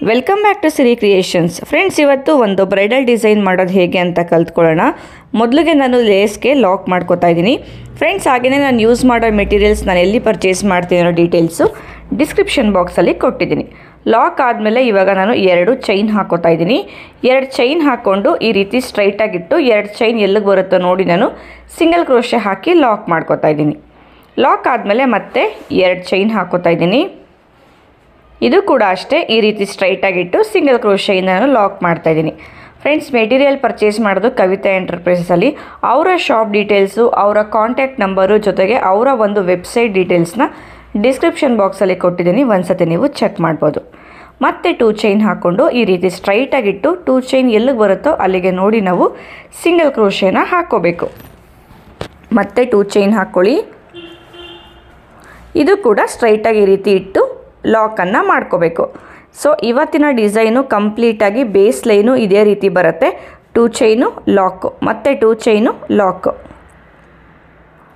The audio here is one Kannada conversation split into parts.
Welcome back to Siri creations. Friends, ಇವತ್ತು ಒಂದು ಬ್ರೈಡಲ್ ಡಿಸೈನ್ ಮಾಡೋದು ಹೇಗೆ ಅಂತ ಕಲ್ತ್ಕೊಳ್ಳೋಣ. ಮೊದಲಿಗೆ ನಾನು ಲೇಸ್ಗೆ ಲಾಕ್ ಮಾಡ್ಕೋತಾ ಇದ್ದೀನಿ. ಫ್ರೆಂಡ್ಸ್, ಹಾಗೆಯೇ ನಾನು ಯೂಸ್ ಮಾಡೋ ಮೆಟೀರಿಯಲ್ಸ್ ನಾನು ಎಲ್ಲಿ ಪರ್ಚೇಸ್ ಮಾಡ್ತೀನಿ ಅನ್ನೋ ಡೀಟೇಲ್ಸು ಡಿಸ್ಕ್ರಿಪ್ಷನ್ ಬಾಕ್ಸಲ್ಲಿ ಕೊಟ್ಟಿದ್ದೀನಿ. ಲಾಕ್ ಆದಮೇಲೆ ಇವಾಗ ನಾನು 2 ಚೈನ್ ಹಾಕೋತಾ ಇದ್ದೀನಿ. 2 ಚೈನ್ ಹಾಕ್ಕೊಂಡು ಈ ರೀತಿ ಸ್ಟ್ರೈಟಾಗಿಟ್ಟು 2 ಚೈನ್ ಎಲ್ಲಿಗೆ ಬರುತ್ತೋ ನೋಡಿ ನಾನು ಸಿಂಗಲ್ ಕ್ರೋಶೆ ಹಾಕಿ ಲಾಕ್ ಮಾಡ್ಕೋತಾ ಇದ್ದೀನಿ. ಲಾಕ್ ಆದಮೇಲೆ ಮತ್ತೆ 2 ಚೈನ್ ಹಾಕೋತಾ ಇದ್ದೀನಿ. ಇದು ಕೂಡ ಅಷ್ಟೇ, ಈ ರೀತಿ ಸ್ಟ್ರೈಟಾಗಿಟ್ಟು ಸಿಂಗಲ್ ಕ್ರೋಶೆಯಿಂದ ನಾನು ಲಾಕ್ ಮಾಡ್ತಾಯಿದ್ದೀನಿ. ಫ್ರೆಂಡ್ಸ್, ಮೆಟೀರಿಯಲ್ ಪರ್ಚೇಸ್ ಮಾಡೋದು ಕವಿತಾ ಎಂಟರ್ಪ್ರೈಸಲ್ಲಿ. ಅವರ ಶಾಪ್ ಡೀಟೇಲ್ಸು, ಅವರ ಕಾಂಟ್ಯಾಕ್ಟ್ ನಂಬರು ಜೊತೆಗೆ ಅವರ ಒಂದು ವೆಬ್ಸೈಟ್ ಡೀಟೇಲ್ಸ್ನ ಡಿಸ್ಕ್ರಿಪ್ಷನ್ ಬಾಕ್ಸಲ್ಲಿ ಕೊಟ್ಟಿದ್ದೀನಿ. ಒಂದ್ಸತಿ ನೀವು ಚೆಕ್ ಮಾಡ್ಬೋದು. ಮತ್ತೆ 2 ಚೈನ್ ಹಾಕ್ಕೊಂಡು ಈ ರೀತಿ ಸ್ಟ್ರೈಟಾಗಿಟ್ಟು 2 ಚೈನ್ ಎಲ್ಲಿಗೆ ಬರುತ್ತೋ ಅಲ್ಲಿಗೆ ನೋಡಿ ನಾವು ಸಿಂಗಲ್ ಕ್ರೋಶೆನ ಹಾಕ್ಕೋಬೇಕು. ಮತ್ತೆ 2 ಚೈನ್ ಹಾಕ್ಕೊಳ್ಳಿ. ಇದು ಕೂಡ ಸ್ಟ್ರೈಟಾಗಿ ಈ ರೀತಿ ಇಟ್ಟು ಲಾಕನ್ನು ಮಾಡ್ಕೋಬೇಕು. ಸೊ ಇವತ್ತಿನ ಡಿಸೈನು ಕಂಪ್ಲೀಟಾಗಿ ಬೇಸ್ ಲೈನು ಇದೇ ರೀತಿ ಬರುತ್ತೆ. 2 ಚೈನು ಲಾಕು, ಮತ್ತು 2 ಚೈನು ಲಾಕು.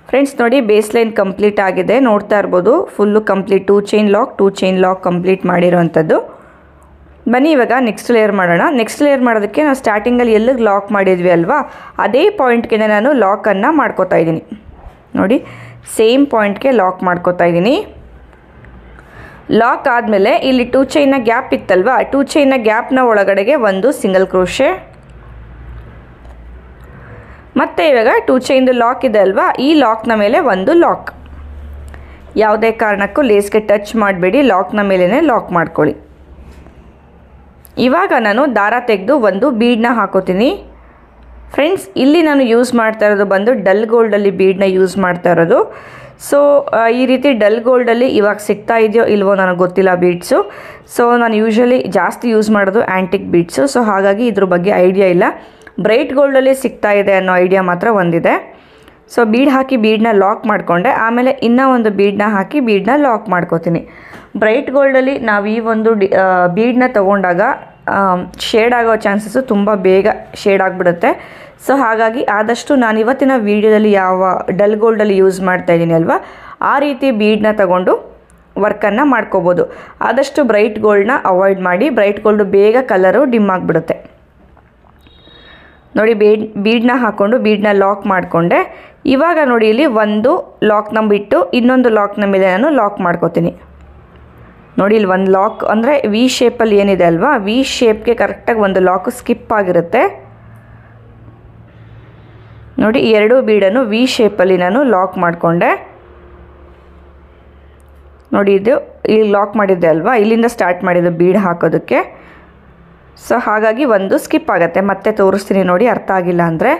ಫ್ರೆಂಡ್ಸ್ ನೋಡಿ, ಬೇಸ್ ಲೈನ್ ಕಂಪ್ಲೀಟ್ ಆಗಿದೆ, ನೋಡ್ತಾ ಇರ್ಬೋದು. Full complete 2 chain lock 2 chain lock complete ಮಾಡಿರೋವಂಥದ್ದು. ಬನ್ನಿ ಇವಾಗ ನೆಕ್ಸ್ಟ್ ಲೇಯರ್ ಮಾಡೋಣ. ನೆಕ್ಸ್ಟ್ ಲೇಯರ್ ಮಾಡೋದಕ್ಕೆ ನಾವು ಸ್ಟಾರ್ಟಿಂಗಲ್ಲಿ ಎಲ್ಲಿಗೆ ಲಾಕ್ ಮಾಡಿದ್ವಿ ಅಲ್ವಾ, ಅದೇ ಪಾಯಿಂಟ್ಗೆ ನಾನು ಲಾಕನ್ನು ಮಾಡ್ಕೋತಾ ಇದ್ದೀನಿ. ನೋಡಿ, ಸೇಮ್ ಪಾಯಿಂಟ್ಗೆ ಲಾಕ್ ಮಾಡ್ಕೋತಾ ಇದ್ದೀನಿ. ಲಾಕ್ ಆದಮೇಲೆ ಇಲ್ಲಿ 2 ಚೈನ್ನ ಗ್ಯಾಪ್ ಇತ್ತಲ್ವಾ, 2 ಚೈನ್ನ ಗ್ಯಾಪ್ನ ಒಳಗಡೆಗೆ ಒಂದು ಸಿಂಗಲ್ ಕ್ರೋಶೆ. ಮತ್ತು ಇವಾಗ 2 ಚೈನ್ದು ಲಾಕ್ ಇದೆ ಅಲ್ವಾ, ಈ ಲಾಕ್ನ ಮೇಲೆ ಒಂದು ಲಾಕ್. ಯಾವುದೇ ಕಾರಣಕ್ಕೂ ಲೇಸ್ಗೆ ಟಚ್ ಮಾಡಬೇಡಿ, ಲಾಕ್ನ ಮೇಲೇ ಲಾಕ್ ಮಾಡ್ಕೊಳ್ಳಿ. ಇವಾಗ ನಾನು ದಾರ ತೆಗೆದು ಒಂದು ಬೀಡನ್ನ ಹಾಕೋತೀನಿ. ಫ್ರೆಂಡ್ಸ್, ಇಲ್ಲಿ ನಾನು ಯೂಸ್ ಮಾಡ್ತಾ ಇರೋದು ಬಂದು ಡಲ್ ಗೋಲ್ಡಲ್ಲಿ ಬೀಡನ್ನ ಯೂಸ್ ಮಾಡ್ತಾ ಇರೋದು. ಸೊ ಈ ರೀತಿ ಡಲ್ ಗೋಲ್ಡಲ್ಲಿ ಇವಾಗ ಸಿಗ್ತಾ ಇದೆಯೋ ಇಲ್ವೋ ನನಗೆ ಗೊತ್ತಿಲ್ಲ ಬೀಡ್ಸು. ಸೊ ನಾನು ಯೂಶ್ವಲಿ ಜಾಸ್ತಿ ಯೂಸ್ ಮಾಡೋದು ಆ್ಯಂಟಿಕ್ ಬೀಡ್ಸು. ಸೊ ಹಾಗಾಗಿ ಇದ್ರ ಬಗ್ಗೆ ಐಡಿಯಾ ಇಲ್ಲ. ಬ್ರೈಟ್ ಗೋಲ್ಡಲ್ಲಿ ಸಿಗ್ತಾ ಇದೆ ಅನ್ನೋ ಐಡಿಯಾ ಮಾತ್ರ ಒಂದಿದೆ. ಸೊ ಬೀಡ್ ಹಾಕಿ ಬೀಡನ್ನ ಲಾಕ್ ಮಾಡಿಕೊಂಡೆ. ಆಮೇಲೆ ಇನ್ನೂ ಒಂದು ಬೀಡನ್ನ ಹಾಕಿ ಬೀಡನ್ನ ಲಾಕ್ ಮಾಡ್ಕೋತೀನಿ. ಬ್ರೈಟ್ ಗೋಲ್ಡಲ್ಲಿ ನಾವು ಈ ಒಂದು ಬೀಡನ್ನ ತೊಗೊಂಡಾಗ ಶೇಡ್ ಆಗೋ ಚಾನ್ಸಸ್ಸು ತುಂಬ ಬೇಗ ಶೇಡ್ ಆಗಿಬಿಡುತ್ತೆ. ಸೊ ಹಾಗಾಗಿ ಆದಷ್ಟು ನಾನು ಇವತ್ತಿನ ವೀಡಿಯೋದಲ್ಲಿ ಯಾವ ಡಲ್ ಗೋಲ್ಡಲ್ಲಿ ಯೂಸ್ ಮಾಡ್ತಾಯಿದ್ದೀನಿ ಅಲ್ವಾ, ಆ ರೀತಿ ಬೀಡನ್ನ ತಗೊಂಡು ವರ್ಕನ್ನು ಮಾಡ್ಕೋಬೋದು. ಆದಷ್ಟು ಬ್ರೈಟ್ ಗೋಲ್ಡನ್ನ ಅವಾಯ್ಡ್ ಮಾಡಿ. ಬ್ರೈಟ್ ಗೋಲ್ಡು ಬೇಗ ಕಲರು ಡಿಮ್ ಆಗಿಬಿಡುತ್ತೆ. ನೋಡಿ, ಬೀಡನ್ನ ಹಾಕ್ಕೊಂಡು ಬೀಡನ್ನ ಲಾಕ್ ಮಾಡಿಕೊಂಡೆ. ಇವಾಗ ನೋಡಿ, ಇಲ್ಲಿ ಒಂದು ಲಾಕ್ನ ಬಿಟ್ಟು ಇನ್ನೊಂದು ಲಾಕ್ನ ಮೇಲೆ ನಾನು ಲಾಕ್ ಮಾಡ್ಕೋತೀನಿ. ನೋಡಿ, ಇಲ್ಲಿ ಒಂದು ಲಾಕ್ ಅಂದರೆ ವಿ ಶೇಪಲ್ಲಿ ಏನಿದೆ ಅಲ್ವಾ, ವಿ ಶೇಪ್ಗೆ ಕರೆಕ್ಟಾಗಿ ಒಂದು ಲಾಕು ಸ್ಕಿಪ್ ಆಗಿರುತ್ತೆ. ನೋಡಿ, 2 ಬೀಡನ್ನು ವಿ ಶೇಪಲ್ಲಿ ನಾನು ಲಾಕ್ ಮಾಡಿಕೊಂಡೆ. ನೋಡಿ, ಇದು ಇಲ್ಲಿ ಲಾಕ್ ಮಾಡಿದ್ದೆ ಅಲ್ವಾ, ಇಲ್ಲಿಂದ ಸ್ಟಾರ್ಟ್ ಮಾಡಿದ್ದು ಬೀಡ್ ಹಾಕೋದಕ್ಕೆ. ಸೊ ಹಾಗಾಗಿ ಒಂದು ಸ್ಕಿಪ್ ಆಗುತ್ತೆ. ಮತ್ತೆ ತೋರಿಸ್ತೀನಿ ನೋಡಿ, ಅರ್ಥ ಆಗಿಲ್ಲ ಅಂದರೆ.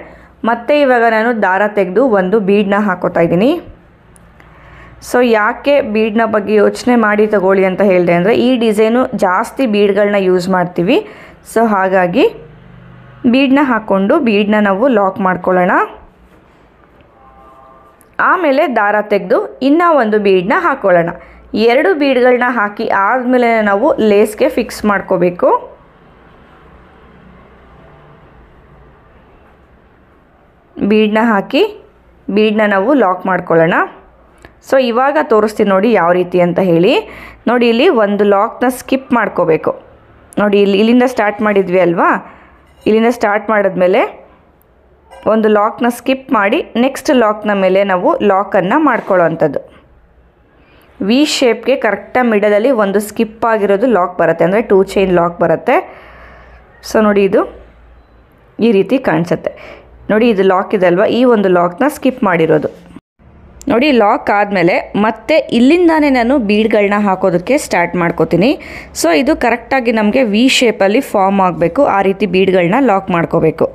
ಮತ್ತೆ ಇವಾಗ ನಾನು ದಾರ ತೆಗೆದು ಒಂದು ಬೀಡನ್ನ ಹಾಕೋತಾ ಇದ್ದೀನಿ. ಸೊ ಯಾಕೆ ಬೀಡನ್ನ ಬಗ್ಗೆ ಯೋಚನೆ ಮಾಡಿ ತಗೊಳ್ಳಿ ಅಂತ ಹೇಳಿದೆ ಅಂದರೆ, ಈ ಡಿಸೈನು ಜಾಸ್ತಿ ಬೀಡ್ಗಳನ್ನ ಯೂಸ್ ಮಾಡ್ತೀವಿ. ಸೊ ಹಾಗಾಗಿ ಬೀಡನ್ನ ಹಾಕ್ಕೊಂಡು ಬೀಡನ್ನ ನಾವು ಲಾಕ್ ಮಾಡ್ಕೊಳ್ಳೋಣ. ಆಮೇಲೆ ದಾರ ತೆಗೆದು ಇನ್ನೂ ಒಂದು ಬೀಡನ್ನ ಹಾಕ್ಕೊಳ್ಳೋಣ. 2 ಬೀಡ್ಗಳನ್ನ ಹಾಕಿ ಆದಮೇಲೆ ನಾವು ಲೇಸ್ಗೆ ಫಿಕ್ಸ್ ಮಾಡ್ಕೋಬೇಕು. ಬೀಡನ್ನ ಹಾಕಿ ಬೀಡನ್ನ ನಾವು ಲಾಕ್ ಮಾಡ್ಕೊಳ್ಳೋಣ. ಸೊ ಇವಾಗ ತೋರಿಸ್ತೀನಿ ನೋಡಿ ಯಾವ ರೀತಿ ಅಂತ ಹೇಳಿ. ನೋಡಿ, ಇಲ್ಲಿ ಒಂದು ಲಾಕ್ನ ಸ್ಕಿಪ್ ಮಾಡ್ಕೋಬೇಕು. ನೋಡಿ, ಇಲ್ಲಿಂದ ಸ್ಟಾರ್ಟ್ ಮಾಡಿದ್ವಿ ಅಲ್ವಾ, ಇಲ್ಲಿಂದ ಸ್ಟಾರ್ಟ್ ಮಾಡಿದ್ಮೇಲೆ ಒಂದು ಲಾಕ್ನ ಸ್ಕಿಪ್ ಮಾಡಿ ನೆಕ್ಸ್ಟ್ ಲಾಕ್ನ ಮೇಲೆ ನಾವು ಲಾಕನ್ನು ಮಾಡ್ಕೊಳ್ಳೋ ಅಂಥದ್ದು. ವಿ ಶೇಪ್ಗೆ ಕರೆಕ್ಟಾಗಿ ಮಿಡಲಲ್ಲಿ ಒಂದು ಸ್ಕಿಪ್ ಆಗಿರೋದು ಲಾಕ್ ಬರುತ್ತೆ, ಅಂದರೆ 2 ಚೈನ್ ಲಾಕ್ ಬರುತ್ತೆ. ಸೊ ನೋಡಿ, ಇದು ಈ ರೀತಿ ಕಾಣಿಸುತ್ತೆ. ನೋಡಿ, ಇದು ಲಾಕ್ ಇದೆ ಅಲ್ವಾ, ಈ ಒಂದು ಲಾಕ್ನ ಸ್ಕಿಪ್ ಮಾಡಿರೋದು. ನೋಡಿ, ಲಾಕ್ ಆದಮೇಲೆ ಮತ್ತೆ ಇಲ್ಲಿಂದಾನೇ ನಾನು ಬೀಡ್ಗಳನ್ನ ಹಾಕೋದಕ್ಕೆ ಸ್ಟಾರ್ಟ್ ಮಾಡ್ಕೋತೀನಿ. ಸೊ ಇದು ಕರೆಕ್ಟಾಗಿ ನಮಗೆ ವಿ ಶೇಪಲ್ಲಿ ಫಾರ್ಮ್ ಆಗಬೇಕು, ಆ ರೀತಿ ಬೀಡ್ಗಳನ್ನ ಲಾಕ್ ಮಾಡ್ಕೋಬೇಕು.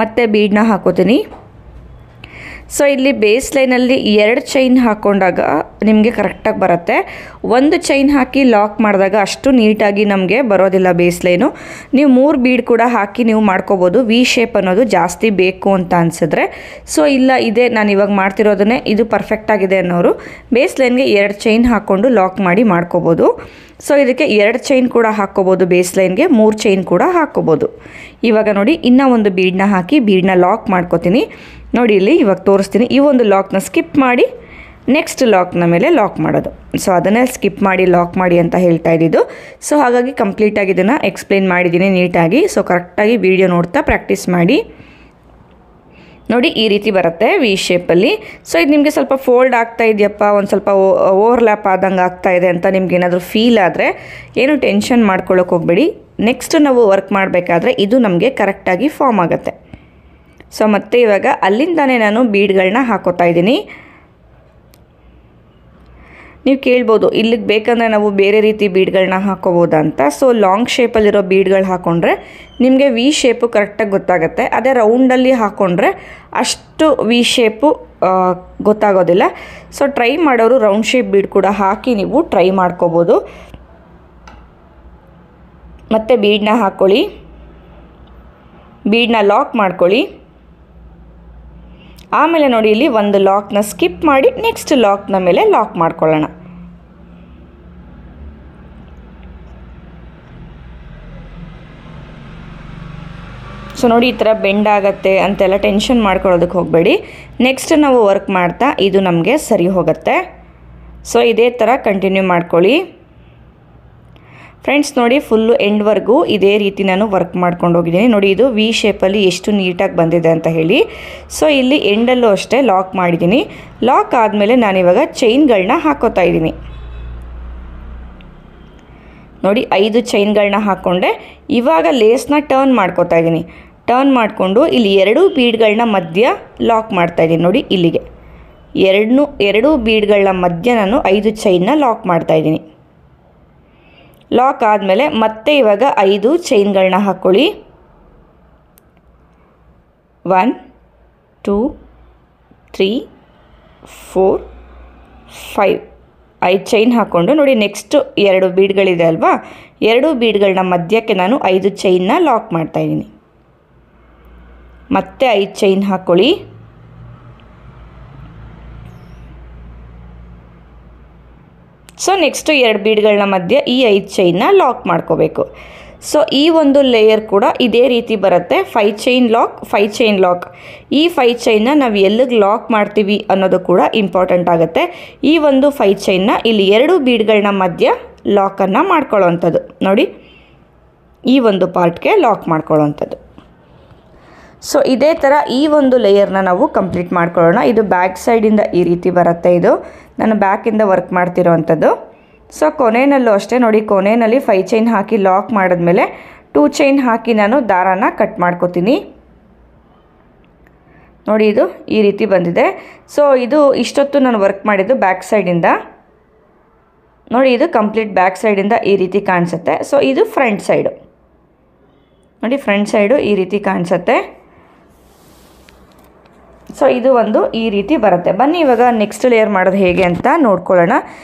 ಮತ್ತೆ ಬೀಡನ್ನ ಹಾಕೋತೀನಿ. ಸೊ ಇಲ್ಲಿ ಬೇಸ್ ಲೈನಲ್ಲಿ 2 ಚೈನ್ ಹಾಕ್ಕೊಂಡಾಗ ನಿಮಗೆ ಕರೆಕ್ಟಾಗಿ ಬರುತ್ತೆ. 1 ಚೈನ್ ಹಾಕಿ ಲಾಕ್ ಮಾಡಿದಾಗ ಅಷ್ಟು ನೀಟಾಗಿ ನಮಗೆ ಬರೋದಿಲ್ಲ ಬೇಸ್ ಲೈನು. ನೀವು 3 ಬೀಡ್ ಕೂಡ ಹಾಕಿ ನೀವು ಮಾಡ್ಕೋಬೋದು, ವಿ ಶೇಪ್ ಅನ್ನೋದು ಜಾಸ್ತಿ ಬೇಕು ಅಂತ ಅನಿಸಿದ್ರೆ. ಸೊ ಇಲ್ಲ, ಇದೇ ನಾನು ಇವಾಗ ಮಾಡ್ತಿರೋದನ್ನೇ ಇದು ಪರ್ಫೆಕ್ಟಾಗಿದೆ ಅನ್ನೋರು ಬೇಸ್ ಲೈನ್ಗೆ 2 ಚೈನ್ ಹಾಕ್ಕೊಂಡು ಲಾಕ್ ಮಾಡಿ ಮಾಡ್ಕೋಬೋದು. ಸೊ ಇದಕ್ಕೆ 2 ಚೈನ್ ಕೂಡ ಹಾಕ್ಕೋಬೋದು, ಬೇಸ್ ಲೈನ್ಗೆ 3 ಚೈನ್ ಕೂಡ ಹಾಕ್ಕೋಬೋದು. ಇವಾಗ ನೋಡಿ, ಇನ್ನೂ ಒಂದು ಬೀಡನ್ನ ಹಾಕಿ ಬೀಡನ್ನ ಲಾಕ್ ಮಾಡ್ಕೋತೀನಿ. ನೋಡಿ, ಇಲ್ಲಿ ಇವಾಗ ತೋರಿಸ್ತೀನಿ. ಈ ಒಂದು ಲಾಕ್ನ ಸ್ಕಿಪ್ ಮಾಡಿ ನೆಕ್ಸ್ಟ್ ಲಾಕ್ನ ಮೇಲೆ ಲಾಕ್ ಮಾಡೋದು. ಸೊ ಅದನ್ನೇ ಸ್ಕಿಪ್ ಮಾಡಿ ಲಾಕ್ ಮಾಡಿ ಅಂತ ಹೇಳ್ತಾ ಇದ್ದಿದ್ದು. ಸೊ ಹಾಗಾಗಿ ಕಂಪ್ಲೀಟಾಗಿ ಇದನ್ನು ಎಕ್ಸ್ಪ್ಲೇನ್ ಮಾಡಿದ್ದೀನಿ ನೀಟಾಗಿ. ಸೊ ಕರೆಕ್ಟಾಗಿ ವಿಡಿಯೋ ನೋಡ್ತಾ ಪ್ರಾಕ್ಟೀಸ್ ಮಾಡಿ. ನೋಡಿ ಈ ರೀತಿ ಬರುತ್ತೆ ವಿ ಶೇಪಲ್ಲಿ. ಸೊ ಇದು ನಿಮಗೆ ಸ್ವಲ್ಪ ಫೋಲ್ಡ್ ಆಗ್ತಾ ಇದೆಯಪ್ಪ, ಒಂದು ಸ್ವಲ್ಪ ಓವರ್ಲ್ಯಾಪ್ ಆದಂಗೆ ಆಗ್ತಾ ಇದೆ ಅಂತ ನಿಮ್ಗೆ ಏನಾದರೂ ಫೀಲ್ ಆದರೆ ಏನು ಟೆನ್ಷನ್ ಮಾಡ್ಕೊಳ್ಳೋಕೆ ಹೋಗಬೇಡಿ. ನೆಕ್ಸ್ಟ್ ನಾವು ವರ್ಕ್ ಮಾಡಬೇಕಾದ್ರೆ ಇದು ನಮಗೆ ಕರೆಕ್ಟಾಗಿ ಫಾರ್ಮ್ ಆಗುತ್ತೆ. ಸೊ ಮತ್ತೆ ಇವಾಗ ಅಲ್ಲಿಂದಾನೇ ನಾನು ಬೀಡ್ಗಳನ್ನ ಹಾಕೋತಾ ಇದ್ದೀನಿ. ನೀವು ಕೇಳ್ಬೋದು ಇಲ್ಲಿಗೆ ಬೇಕಂದರೆ ನಾವು ಬೇರೆ ರೀತಿ ಬೀಡ್ಗಳನ್ನ ಹಾಕೋಬೋದಾ ಅಂತ. ಸೊ ಲಾಂಗ್ ಶೇಪಲ್ಲಿರೋ ಬೀಡ್ಗಳು ಹಾಕ್ಕೊಂಡ್ರೆ ನಿಮಗೆ ವಿ ಶೇಪು ಕರೆಕ್ಟಾಗಿ ಗೊತ್ತಾಗುತ್ತೆ. ಅದೇ ರೌಂಡಲ್ಲಿ ಹಾಕ್ಕೊಂಡ್ರೆ ಅಷ್ಟು ವಿ ಶೇಪು ಗೊತ್ತಾಗೋದಿಲ್ಲ. ಸೊ ಟ್ರೈ ಮಾಡೋರು ರೌಂಡ್ ಶೇಪ್ ಬೀಡ್ ಕೂಡ ಹಾಕಿ ನೀವು ಟ್ರೈ ಮಾಡ್ಕೋಬೋದು. ಮತ್ತು ಬೀಡನ್ನ ಹಾಕ್ಕೊಳ್ಳಿ, ಬೀಡನ್ನ ಲಾಕ್ ಮಾಡ್ಕೊಳ್ಳಿ. ಆಮೇಲೆ ನೋಡಿ ಇಲ್ಲಿ ಒಂದು ಲಾಕ್ನ ಸ್ಕಿಪ್ ಮಾಡಿ ನೆಕ್ಸ್ಟ್ ಲಾಕ್ನ ಮೇಲೆ ಲಾಕ್ ಮಾಡ್ಕೊಳ್ಳೋಣ. ಸೊ ನೋಡಿ ಈ ಥರ ಬೆಂಡ್ ಆಗುತ್ತೆ ಅಂತೆಲ್ಲ ಟೆನ್ಷನ್ ಮಾಡ್ಕೊಳ್ಳೋದಕ್ಕೆ ಹೋಗಬೇಡಿ. ನೆಕ್ಸ್ಟ್ ನಾವು ವರ್ಕ್ ಮಾಡ್ತಾ ಇದು ನಮಗೆ ಸರಿ ಹೋಗುತ್ತೆ. ಸೊ ಇದೇ ಥರ ಕಂಟಿನ್ಯೂ ಮಾಡ್ಕೊಳ್ಳಿ ಫ್ರೆಂಡ್ಸ್. ನೋಡಿ ಫುಲ್ಲು ಎಂಡ್ವರೆಗೂ ಇದೇ ರೀತಿ ನಾನು ವರ್ಕ್ ಮಾಡ್ಕೊಂಡು ಹೋಗಿದ್ದೀನಿ. ನೋಡಿ ಇದು ವಿ ಶೇಪಲ್ಲಿ ಎಷ್ಟು ನೀಟಾಗಿ ಬಂದಿದೆ ಅಂತ ಹೇಳಿ. ಸೊ ಇಲ್ಲಿ ಎಂಡಲ್ಲೂ ಅಷ್ಟೇ ಲಾಕ್ ಮಾಡಿದ್ದೀನಿ. ಲಾಕ್ ಆದಮೇಲೆ ನಾನಿವಾಗ ಚೈನ್ಗಳನ್ನ ಹಾಕೋತಾ ಇದ್ದೀನಿ. ನೋಡಿ 5 ಚೈನ್ಗಳನ್ನ ಹಾಕ್ಕೊಂಡೆ. ಇವಾಗ ಲೇಸ್ನ ಟರ್ನ್ ಮಾಡ್ಕೋತಾ ಇದ್ದೀನಿ. ಟರ್ನ್ ಮಾಡಿಕೊಂಡು ಇಲ್ಲಿ 2 ಬೀಡ್ಗಳನ್ನ ಮಧ್ಯ ಲಾಕ್ ಮಾಡ್ತಾಯಿದ್ದೀನಿ. ನೋಡಿ ಇಲ್ಲಿಗೆ ಎರಡು ಬೀಡ್ಗಳನ್ನ ಮಧ್ಯ ನಾನು 5 ಚೈನ್ನ ಲಾಕ್ ಮಾಡ್ತಾಯಿದ್ದೀನಿ. ಲಾಕ್ ಆದಮೇಲೆ ಮತ್ತೆ ಇವಾಗ 5 ಚೈನ್ಗಳನ್ನ ಹಾಕ್ಕೊಳ್ಳಿ. 1 2 3 4 5 5 ಚೈನ್ ಹಾಕ್ಕೊಂಡು ನೋಡಿ ನೆಕ್ಸ್ಟ್ 2 ಬೀಡ್ಗಳಿದೆ ಅಲ್ವಾ, 2 ಬೀಡ್ಗಳನ್ನ ಮಧ್ಯಕ್ಕೆ ನಾನು 5 ಚೈನ್ನ ಲಾಕ್ ಮಾಡ್ತಾಯಿದ್ದೀನಿ. ಮತ್ತೆ 5 ಚೈನ್ ಹಾಕ್ಕೊಳ್ಳಿ. ಸೊ ನೆಕ್ಸ್ಟು 2 ಬೀಡ್ಗಳನ್ನ ಮಧ್ಯೆ ಈ 5 ಚೈನ್ನ ಲಾಕ್ ಮಾಡ್ಕೋಬೇಕು. ಸೊ ಈ ಒಂದು ಲೇಯರ್ ಕೂಡ ಇದೇ ರೀತಿ ಬರುತ್ತೆ. 5 ಚೈನ್ ಲಾಕ್ 5 ಚೈನ್ ಲಾಕ್. ಈ 5 ಚೈನ್ನ ನಾವು ಎಲ್ಲಿಗೆ ಲಾಕ್ ಮಾಡ್ತೀವಿ ಅನ್ನೋದು ಕೂಡ ಇಂಪಾರ್ಟೆಂಟ್ ಆಗುತ್ತೆ. ಈ ಒಂದು 5 ಚೈನ್ನ ಇಲ್ಲಿ 2 ಬೀಡ್ಗಳನ್ನ ಮಧ್ಯ ಲಾಕನ್ನು ಮಾಡ್ಕೊಳ್ಳೋವಂಥದ್ದು. ನೋಡಿ ಈ ಒಂದು ಪಾರ್ಟ್ಗೆ ಲಾಕ್ ಮಾಡ್ಕೊಳ್ಳೋವಂಥದ್ದು. ಸೊ ಇದೇ ಥರ ಈ ಒಂದು ಲೇಯರ್ನ ನಾವು ಕಂಪ್ಲೀಟ್ ಮಾಡ್ಕೊಳ್ಳೋಣ. ಇದು ಬ್ಯಾಕ್ ಸೈಡಿಂದ ಈ ರೀತಿ ಬರುತ್ತೆ. ಇದು ನಾನು ಬ್ಯಾಕಿಂದ ವರ್ಕ್ ಮಾಡ್ತಿರೋ ಅಂಥದ್ದು. ಸೊ ಕೊನೆಯಲ್ಲೂ ಅಷ್ಟೇ ನೋಡಿ, ಕೊನೆಯಲ್ಲಿ 5 ಚೈನ್ ಹಾಕಿ ಲಾಕ್ ಮಾಡಿದ್ಮೇಲೆ 2 ಚೈನ್ ಹಾಕಿ ನಾನು ದಾರಾನ ಕಟ್ ಮಾಡ್ಕೋತೀನಿ. ನೋಡಿ ಇದು ಈ ರೀತಿ ಬಂದಿದೆ. ಸೊ ಇದು ಇಷ್ಟೊತ್ತು ನಾನು ವರ್ಕ್ ಮಾಡಿದ್ದು ಬ್ಯಾಕ್ ಸೈಡಿಂದ. ನೋಡಿ ಇದು ಕಂಪ್ಲೀಟ್ ಬ್ಯಾಕ್ ಸೈಡಿಂದ ಈ ರೀತಿ ಕಾಣಿಸುತ್ತೆ. ಸೊ ಇದು ಫ್ರಂಟ್ ಸೈಡು. ನೋಡಿ ಫ್ರಂಟ್ ಸೈಡು ಈ ರೀತಿ ಕಾಣಿಸುತ್ತೆ. ಸೊ ಇದು ಒಂದು ಈ ರೀತಿ ಬರುತ್ತೆ. ಬನ್ನಿ ಇವಾಗ ನೆಕ್ಸ್ಟ್ ಲೇಯರ್ ಮಾಡೋದು ಹೇಗೆ ಅಂತ ನೋಡ್ಕೊಳ್ಳೋಣ.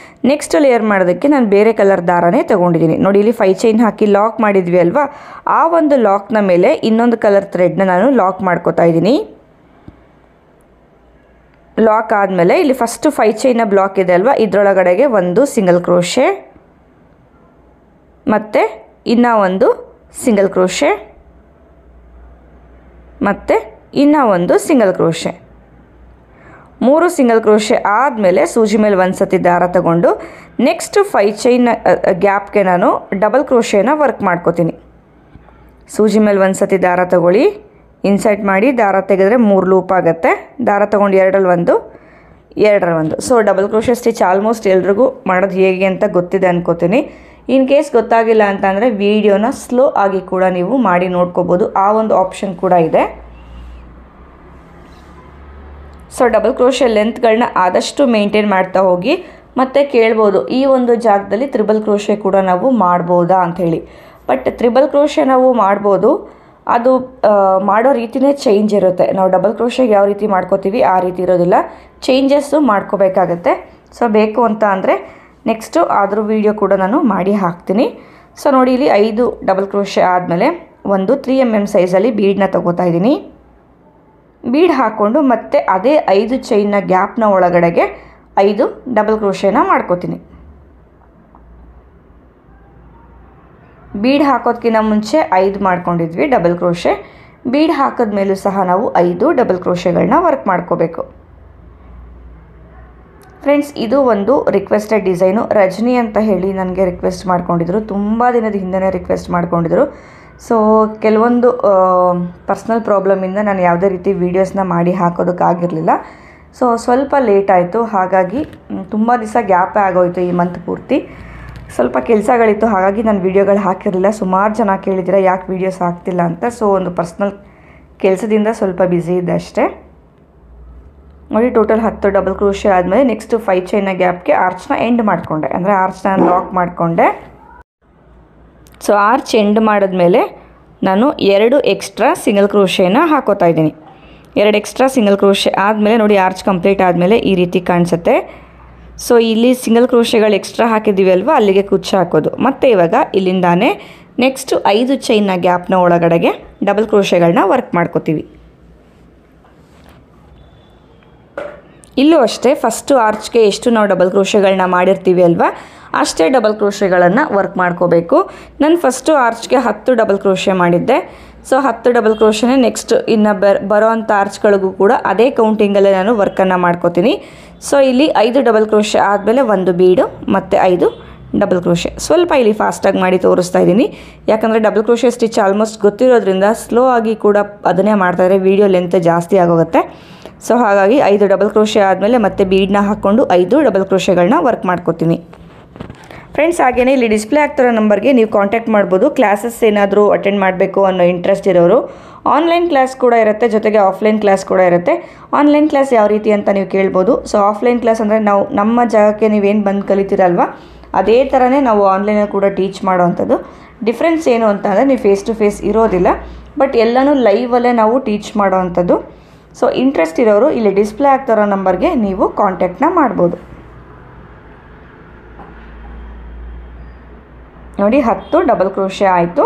ನೆಕ್ಸ್ಟ್ ಲೇಯರ್ ಮಾಡೋದಕ್ಕೆ ನಾನು ಬೇರೆ ಕಲರ್ ದಾರನೇ ತೊಗೊಂಡಿದ್ದೀನಿ. ನೋಡಿ ಇಲ್ಲಿ 5 ಚೈನ್ ಹಾಕಿ ಲಾಕ್ ಮಾಡಿದ್ವಿ ಅಲ್ವಾ, ಆ ಒಂದು ಲಾಕ್ನ ಮೇಲೆ ಇನ್ನೊಂದು ಕಲರ್ ಥ್ರೆಡ್ನ ನಾನು ಲಾಕ್ ಮಾಡ್ಕೋತಾ ಇದ್ದೀನಿ. ಲಾಕ್ ಆದಮೇಲೆ ಇಲ್ಲಿ ಫಸ್ಟು 5 ಚೈನ್ನ ಬ್ಲಾಕ್ ಇದೆ ಅಲ್ವಾ, ಇದರೊಳಗಡೆಗೆ ಒಂದು ಸಿಂಗಲ್ ಕ್ರೋಶೆ ಮತ್ತು ಇನ್ನೂ ಒಂದು ಸಿಂಗಲ್ ಕ್ರೋಶೆ ಮತ್ತು ಇನ್ನೂ ಒಂದು ಸಿಂಗಲ್ ಕ್ರೋಶೆ. 3 ಸಿಂಗಲ್ ಕ್ರೋಶೆ ಆದಮೇಲೆ ಸೂಜಿ ಮೇಲೆ ಒಂದು ಸತಿ ದಾರ ತಗೊಂಡು ನೆಕ್ಸ್ಟ್ 5 ಚೈನ್ ಗ್ಯಾಪ್ಗೆ ನಾನು ಡಬಲ್ ಕ್ರೋಶೆನ ವರ್ಕ್ ಮಾಡ್ಕೋತೀನಿ. ಸೂಜಿ ಮೇಲೆ ಒಂದು ಸತಿ ದಾರ ತಗೊಳ್ಳಿ, ಇನ್ಸರ್ಟ್ ಮಾಡಿ ದಾರ ತೆಗೆದ್ರೆ 3 ಲೂಪ್ ಆಗುತ್ತೆ. ದಾರ ತೊಗೊಂಡು 2ರಲ್ಲಿ 1 2ರಲ್ಲಿ 1. So double crochet stitch almost ಎಲ್ರಿಗೂ ಮಾಡೋದು ಹೇಗೆ ಅಂತ ಗೊತ್ತಿದೆ ಅನ್ಕೋತೀನಿ. ಇನ್ ಕೇಸ್ ಗೊತ್ತಾಗಿಲ್ಲ ಅಂತಂದರೆ ವಿಡಿಯೋನ ಸ್ಲೋ ಆಗಿ ಕೂಡ ನೀವು ಮಾಡಿ ನೋಡ್ಕೋಬೋದು, ಆ ಒಂದು ಆಪ್ಷನ್ ಕೂಡ ಇದೆ. ಸೊ ಡಬಲ್ ಕ್ರೋಶೆ ಲೆಂತ್ಗಳನ್ನ ಆದಷ್ಟು ಮೇಂಟೈನ್ ಮಾಡ್ತಾ ಹೋಗಿ. ಮತ್ತು ಕೇಳ್ಬೋದು ಈ ಒಂದು ಜಾಗದಲ್ಲಿ ತ್ರಿಬಲ್ ಕ್ರೋಶೆ ಕೂಡ ನಾವು ಮಾಡ್ಬೋದಾ ಅಂಥೇಳಿ. ಬಟ್ ತ್ರಿಬಲ್ ಕ್ರೋಶೆ ನಾವು ಮಾಡ್ಬೋದು, ಅದು ಮಾಡೋ ರೀತಿಯೇ ಚೇಂಜ್ ಇರುತ್ತೆ. ನಾವು ಡಬಲ್ ಕ್ರೋಶೆಗೆ ಯಾವ ರೀತಿ ಮಾಡ್ಕೋತೀವಿ ಆ ರೀತಿ ಇರೋದಿಲ್ಲ, ಚೇಂಜಸ್ಸು ಮಾಡ್ಕೋಬೇಕಾಗತ್ತೆ. ಸೊ ಬೇಕು ಅಂತ ಅಂದರೆ ನೆಕ್ಸ್ಟು ಅದ್ರ ವೀಡಿಯೋ ಕೂಡ ನಾನು ಮಾಡಿ ಹಾಕ್ತೀನಿ. ಸೊ ನೋಡಿ ಇಲ್ಲಿ 5 ಡಬಲ್ ಕ್ರೋಶೆ ಆದಮೇಲೆ ಒಂದು 3 mm ಸೈಜಲ್ಲಿ ಬೀಡನ್ನ ತಗೋತಾ ಇದ್ದೀನಿ. ಬೀಡ್ ಹಾಕ್ಕೊಂಡು ಮತ್ತೆ ಅದೇ 5 ಚೈನ್ನ ಗ್ಯಾಪ್ನ ಒಳಗಡೆಗೆ 5 ಡಬಲ್ ಕ್ರೋಶೆನ ಮಾಡ್ಕೋತೀನಿ. ಬೀಡ್ ಹಾಕೋದಕ್ಕಿಂತ ಮುಂಚೆ 5 ಮಾಡ್ಕೊಂಡಿದ್ವಿ ಡಬಲ್ ಕ್ರೋಶೆ. ಬೀಡ್ ಹಾಕಿದ್ಮೇಲೂ ಸಹ ನಾವು 5 ಡಬಲ್ ಕ್ರೋಶೆಗಳನ್ನ ವರ್ಕ್ ಮಾಡ್ಕೋಬೇಕು. ಫ್ರೆಂಡ್ಸ್, ಇದು ಒಂದು ರಿಕ್ವೆಸ್ಟೆಡ್ ಡಿಸೈನು. ರಜನಿ ಅಂತ ಹೇಳಿ ನನಗೆ ರಿಕ್ವೆಸ್ಟ್ ಮಾಡ್ಕೊಂಡಿದ್ರು, ತುಂಬ ದಿನದ ಹಿಂದೆ ರಿಕ್ವೆಸ್ಟ್ ಮಾಡ್ಕೊಂಡಿದ್ರು. ಸೊ ಕೆಲವೊಂದು ಪರ್ಸ್ನಲ್ ಪ್ರಾಬ್ಲಮಿಂದ ನಾನು ಯಾವುದೇ ರೀತಿ ವೀಡಿಯೋಸ್ನ ಮಾಡಿ ಹಾಕೋದಕ್ಕಾಗಿರಲಿಲ್ಲ. ಸೊ ಸ್ವಲ್ಪ ಲೇಟ್ ಆಯಿತು, ಹಾಗಾಗಿ ತುಂಬ ದಿವಸ ಗ್ಯಾಪೇ ಆಗೋಯಿತು ಈ ಮಂತ್ ಪೂರ್ತಿ. ಸ್ವಲ್ಪ ಕೆಲಸಗಳಿತ್ತು, ಹಾಗಾಗಿ ನಾನು ವೀಡಿಯೋಗಳು ಹಾಕಿರಲಿಲ್ಲ. ಸುಮಾರು ಜನ ಕೇಳಿದ್ದೀರ ಯಾಕೆ ವೀಡಿಯೋಸ್ ಹಾಕ್ತಿಲ್ಲ ಅಂತ. ಸೊ ಒಂದು ಪರ್ಸ್ನಲ್ ಕೆಲಸದಿಂದ ಸ್ವಲ್ಪ ಬ್ಯುಸಿ ಇದ್ದೆ ಅಷ್ಟೇ. ನೋಡಿ, ಟೋಟಲ್ 10 ಡಬಲ್ ಕ್ರೋಶೆ ಆದಮೇಲೆ ನೆಕ್ಸ್ಟ್ 5 ಚೈನ್ನ ಗ್ಯಾಪ್ಗೆ ಆರ್ಚ್ನ ಎಂಡ್ ಮಾಡಿಕೊಂಡೆ, ಅಂದರೆ ಆರ್ಚ್ನ ಲಾಕ್ ಮಾಡಿಕೊಂಡೆ. ಸೊ ಆರ್ಚ್ ಎಂಡ್ ಮಾಡಿದ್ಮೇಲೆ ನಾನು 2 ಎಕ್ಸ್ಟ್ರಾ ಸಿಂಗಲ್ ಕ್ರೋಶೆನ ಹಾಕೋತಾ ಇದ್ದೀನಿ. 2 ಎಕ್ಸ್ಟ್ರಾ ಸಿಂಗಲ್ ಕ್ರೋಶೆ ಆದಮೇಲೆ ನೋಡಿ, ಆರ್ಚ್ ಕಂಪ್ಲೀಟ್ ಆದಮೇಲೆ ಈ ರೀತಿ ಕಾಣಿಸುತ್ತೆ. ಸೊ ಇಲ್ಲಿ ಸಿಂಗಲ್ ಕ್ರೋಶೆಗಳು ಎಕ್ಸ್ಟ್ರಾ ಹಾಕಿದ್ದೀವಿ ಅಲ್ವಾ, ಅಲ್ಲಿಗೆ ಕುಚ್ಚು ಹಾಕೋದು. ಮತ್ತು ಇವಾಗ ಇಲ್ಲಿಂದಾನೇ ನೆಕ್ಸ್ಟ್ 5 ಚೈನ್ನ ಗ್ಯಾಪ್ನ ಒಳಗಡೆಗೆ ಡಬಲ್ ಕ್ರೋಶೆಗಳನ್ನ ವರ್ಕ್ ಮಾಡ್ಕೋತೀವಿ. ಇಲ್ಲೂ ಅಷ್ಟೇ, ಫಸ್ಟು ಆರ್ಚ್ಗೆ ಎಷ್ಟು ನಾವು ಡಬಲ್ ಕ್ರೋಶೆಗಳನ್ನ ಮಾಡಿರ್ತೀವಿ ಅಲ್ವಾ, ಅಷ್ಟೇ ಡಬಲ್ ಕ್ರೋಶೆಗಳನ್ನು ವರ್ಕ್ ಮಾಡ್ಕೋಬೇಕು. ನಾನು ಫಸ್ಟು ಆರ್ಚ್ಗೆ 10 ಡಬಲ್ ಕ್ರೋಶೆ ಮಾಡಿದ್ದೆ. ಸೊ 10 ಡಬಲ್ ಕ್ರೋಶೆನೇ ನೆಕ್ಸ್ಟ್ ಇನ್ನು ಬರೋ ಅಂಥ ಆರ್ಚ್ಗಳಿಗೂ ಕೂಡ ಅದೇ ಕೌಂಟಿಂಗಲ್ಲೇ ನಾನು ವರ್ಕನ್ನು ಮಾಡ್ಕೋತೀನಿ. ಸೊ ಇಲ್ಲಿ 5 ಡಬಲ್ ಕ್ರೋಶೆ ಆದಮೇಲೆ 1 ಬೀಡು ಮತ್ತು 5 ಡಬಲ್ ಕ್ರೋಶೆ. ಸ್ವಲ್ಪ ಇಲ್ಲಿ ಫಾಸ್ಟಾಗಿ ಮಾಡಿ ತೋರಿಸ್ತಾ ಇದ್ದೀನಿ, ಯಾಕಂದರೆ ಡಬಲ್ ಕ್ರೋಶೆ ಸ್ಟಿಚ್ ಆಲ್ಮೋಸ್ಟ್ ಗೊತ್ತಿರೋದ್ರಿಂದ ಸ್ಲೋ ಆಗಿ ಕೂಡ ಅದನ್ನೇ ಮಾಡ್ತಾಯಿದ್ರೆ ವಿಡಿಯೋ ಲೆಂತ್ ಜಾಸ್ತಿ ಆಗೋಗುತ್ತೆ. ಸೊ ಹಾಗಾಗಿ 5 ಡಬಲ್ ಕ್ರೋಶೆ ಆದಮೇಲೆ ಮತ್ತೆ ಬೀಡನ್ನ ಹಾಕ್ಕೊಂಡು 5 ಡಬಲ್ ಕ್ರೋಶೆಗಳನ್ನ ವರ್ಕ್ ಮಾಡ್ಕೋತೀನಿ. ಫ್ರೆಂಡ್ಸ್, ಹಾಗೆಯೇ ಇಲ್ಲಿ ಡಿಸ್ಪ್ಲೇ ಆಗ್ತಿರೋ ನಂಬರ್ಗೆ ನೀವು ಕಾಂಟ್ಯಾಕ್ಟ್ ಮಾಡ್ಬೋದು. ಕ್ಲಾಸಸ್ ಏನಾದರೂ ಅಟೆಂಡ್ ಮಾಡಬೇಕು ಅನ್ನೋ ಇಂಟ್ರೆಸ್ಟ್ ಇರೋರು. ಆನ್ಲೈನ್ ಕ್ಲಾಸ್ ಕೂಡ ಇರುತ್ತೆ, ಜೊತೆಗೆ ಆಫ್ಲೈನ್ ಕ್ಲಾಸ್ ಕೂಡ ಇರುತ್ತೆ. ಆನ್ಲೈನ್ ಕ್ಲಾಸ್ ಯಾವ ರೀತಿ ಅಂತ ನೀವು ಕೇಳ್ಬೋದು. ಸೊ ಆಫ್ಲೈನ್ ಕ್ಲಾಸ್ ಅಂದರೆ ನಾವು ನಮ್ಮ ಜಾಗಕ್ಕೆ ನೀವೇನು ಬಂದು ಕಲಿತೀರಲ್ವ, ಅದೇ ಥರನೇ ನಾವು ಆನ್ಲೈನಲ್ಲಿ ಕೂಡ ಟೀಚ್ ಮಾಡೋವಂಥದ್ದು. ಡಿಫ್ರೆನ್ಸ್ ಏನು ಅಂತ ಅಂದರೆ ನೀವು ಫೇಸ್ ಟು ಫೇಸ್ ಇರೋದಿಲ್ಲ, ಬಟ್ ಎಲ್ಲನೂ ಲೈವಲ್ಲೇ ನಾವು ಟೀಚ್ ಮಾಡೋವಂಥದ್ದು. ಸೊ ಇಂಟ್ರೆಸ್ಟ್ ಇರೋರು ಇಲ್ಲಿ ಡಿಸ್ಪ್ಲೇ ಆಗ್ತಿರೋ ನಂಬರ್ಗೆ ನೀವು ಕಾಂಟ್ಯಾಕ್ಟ್ನ ಮಾಡ್ಬೋದು. ನೋಡಿ, 10 ಡಬಲ್ ಕ್ರೋಶೆ ಆಯಿತು.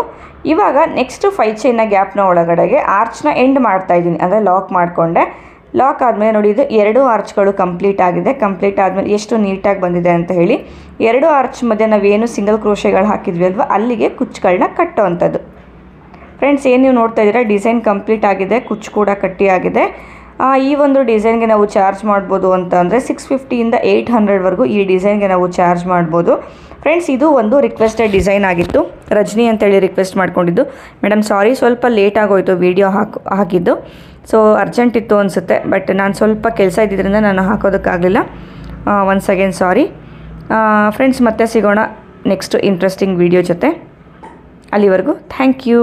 ಇವಾಗ ನೆಕ್ಸ್ಟ್ 5 ಚೈನ್ನ ಗ್ಯಾಪ್ನ ಒಳಗಡೆಗೆ ಆರ್ಚ್ನ ಎಂಡ್ ಮಾಡ್ತಾಯಿದ್ದೀನಿ, ಅಂದರೆ ಲಾಕ್ ಮಾಡಿಕೊಂಡೆ. ಲಾಕ್ ಆದಮೇಲೆ ನೋಡಿ, ಇದು 2 ಆರ್ಚ್ಗಳು ಕಂಪ್ಲೀಟ್ ಆಗಿದೆ. ಕಂಪ್ಲೀಟ್ ಆದಮೇಲೆ ಎಷ್ಟು ನೀಟಾಗಿ ಬಂದಿದೆ ಅಂತ ಹೇಳಿ 2 ಆರ್ಚ್ ಮಧ್ಯೆ ನಾವೇನು ಸಿಂಗಲ್ ಕ್ರೋಶೆಗಳು ಹಾಕಿದ್ವಿ ಅಲ್ವ, ಅಲ್ಲಿಗೆ ಕುಚ್ಚುಗಳನ್ನ ಕಟ್ಟೋವಂಥದ್ದು. ಫ್ರೆಂಡ್ಸ್, ಏನು ನೀವು ನೋಡ್ತಾ ಇದ್ದೀರಾ, ಡಿಸೈನ್ ಕಂಪ್ಲೀಟ್ ಆಗಿದೆ, ಕುಚ್ಚು ಕೂಡ ಕಟ್ಟಿ ಆಗಿದೆ. ಈ ಒಂದು ಡಿಸೈನ್ಗೆ ನಾವು ಚಾರ್ಜ್ ಮಾಡ್ಬೋದು ಅಂತ ಅಂದರೆ 650ಇಂದ 800ವರೆಗೂ ಈ ಡಿಸೈನ್ಗೆ ನಾವು ಚಾರ್ಜ್ ಮಾಡ್ಬೋದು. ಫ್ರೆಂಡ್ಸ್, ಇದು ಒಂದು ರಿಕ್ವೆಸ್ಟೆಡ್ ಡಿಸೈನ್ ಆಗಿತ್ತು. ರಜನಿ ಅಂತೇಳಿ ರಿಕ್ವೆಸ್ಟ್ ಮಾಡ್ಕೊಂಡಿದ್ದು. ಮೇಡಮ್ ಸಾರಿ, ಸ್ವಲ್ಪ ಲೇಟ್ ಆಗೋಯಿತು ವೀಡಿಯೋ ಹಾಕಿದ್ದು. ಸೊ ಅರ್ಜೆಂಟ್ ಇತ್ತು ಅನಿಸುತ್ತೆ, ಬಟ್ ನಾನು ಸ್ವಲ್ಪ ಕೆಲಸ ಇದ್ದಿದ್ದರಿಂದ ನಾನು ಹಾಕೋದಕ್ಕಾಗಲಿಲ್ಲ. Once again sorry. ಫ್ರೆಂಡ್ಸ್, ಮತ್ತೆ ಸಿಗೋಣ ನೆಕ್ಸ್ಟ್ ಇಂಟ್ರೆಸ್ಟಿಂಗ್ ವೀಡಿಯೋ ಜೊತೆ. ಅಲ್ಲಿವರೆಗೂ ಥ್ಯಾಂಕ್ ಯು.